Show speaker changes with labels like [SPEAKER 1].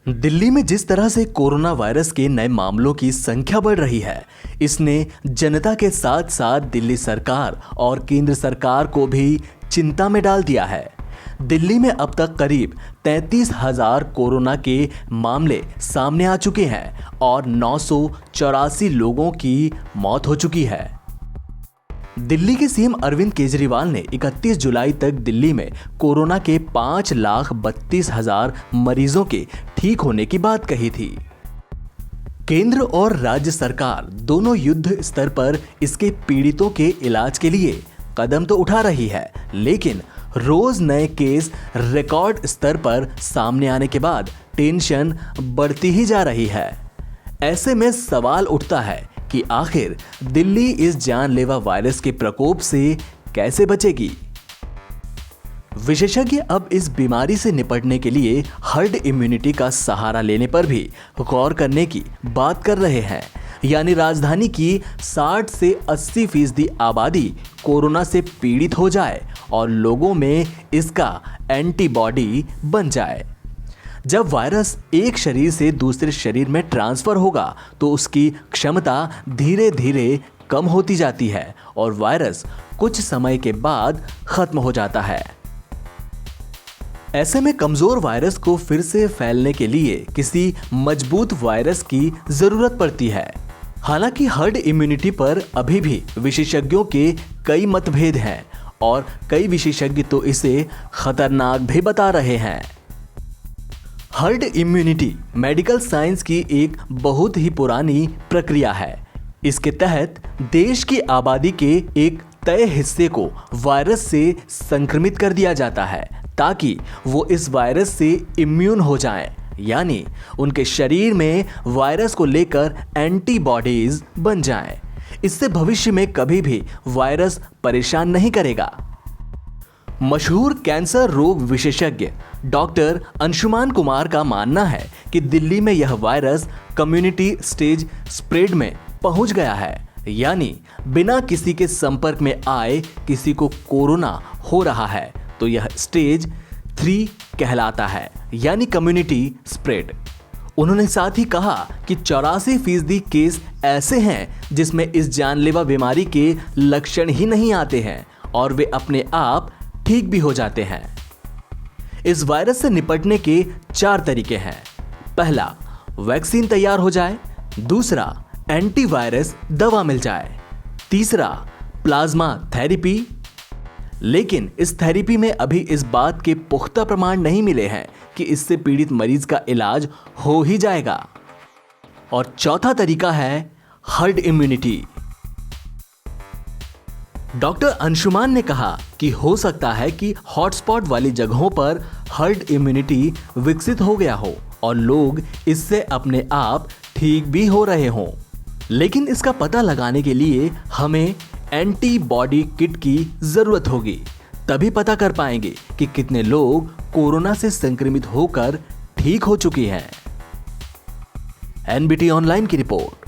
[SPEAKER 1] दिल्ली में जिस तरह से कोरोना वायरस के नए मामलों की संख्या बढ़ रही है, इसने जनता के साथ साथ दिल्ली सरकार और केंद्र सरकार को भी चिंता में डाल दिया है। दिल्ली में अब तक करीब 33,000 कोरोना के मामले सामने आ चुके हैं और 984 लोगों की मौत हो चुकी है। दिल्ली के सीएम अरविंद केजरीवाल ने 31 जुलाई तक दिल्ली में कोरोना के 5,32,000 मरीजों के ठीक होने की बात कही थी। केंद्र और राज्य सरकार दोनों युद्ध स्तर पर इसके पीड़ितों के इलाज के लिए कदम तो उठा रही है, लेकिन रोज नए केस रिकॉर्ड स्तर पर सामने आने के बाद टेंशन बढ़ती ही जा रही है। ऐसे में सवाल उठता है कि आखिर दिल्ली इस जानलेवा वायरस के प्रकोप से कैसे बचेगी। विशेषज्ञ अब इस बीमारी से निपटने के लिए हर्ड इम्यूनिटी का सहारा लेने पर भी गौर करने की बात कर रहे हैं, यानी राजधानी की 60 से 80% आबादी कोरोना से पीड़ित हो जाए और लोगों में इसका एंटीबॉडी बन जाए। जब वायरस एक शरीर से दूसरे शरीर में ट्रांसफर होगा तो उसकी क्षमता धीरे धीरे कम होती जाती है और वायरस कुछ समय के बाद खत्म हो जाता है। ऐसे में कमजोर वायरस को फिर से फैलने के लिए किसी मजबूत वायरस की जरूरत पड़ती है। हालांकि हर्ड इम्यूनिटी पर अभी भी विशेषज्ञों के कई मतभेद हैं और कई विशेषज्ञ तो इसे खतरनाक भी बता रहे हैं। हर्ड इम्यूनिटी मेडिकल साइंस की एक बहुत ही पुरानी प्रक्रिया है। इसके तहत देश की आबादी के एक तय हिस्से को वायरस से संक्रमित कर दिया जाता है ताकि वो इस वायरस से इम्यून हो जाएं, यानी उनके शरीर में वायरस को लेकर एंटीबॉडीज बन जाएं। इससे भविष्य में कभी भी वायरस परेशान नहीं करेगा। मशहूर कैंसर रोग विशेषज्ञ डॉक्टर अंशुमान कुमार का मानना है कि दिल्ली में यह वायरस कम्युनिटी स्टेज स्प्रेड में पहुंच गया है, यानी बिना किसी के संपर्क में आए किसी को कोरोना हो रहा है तो यह स्टेज 3 कहलाता है, यानी कम्युनिटी स्प्रेड। उन्होंने साथ ही कहा कि 84% केस ऐसे हैं जिसमें इस जानलेवा बीमारी के लक्षण ही नहीं आते हैं और वे अपने आप ठीक भी हो जाते हैं। इस वायरस से निपटने के 4 तरीके हैं। पहला, वैक्सीन तैयार हो जाए। दूसरा, एंटीवायरस दवा मिल जाए। तीसरा, प्लाज्मा थेरेपी। लेकिन इस थेरेपी में अभी इस बात के पुख्ता प्रमाण नहीं मिले हैं कि इससे पीड़ित मरीज का इलाज हो ही जाएगा। और चौथा तरीका है हर्ड इम्यूनिटी। डॉक्टर अंशुमान ने कहा कि हो सकता है कि हॉटस्पॉट वाली जगहों पर हर्ड इम्यूनिटी विकसित हो गया हो और लोग इससे अपने आप ठीक भी हो रहे हों, लेकिन इसका पता लगाने के लिए हमें एंटीबॉडी किट की जरूरत होगी। तभी पता कर पाएंगे कि कितने लोग कोरोना से संक्रमित होकर ठीक हो चुके हैं। एनबीटी ऑनलाइन की रिपोर्ट।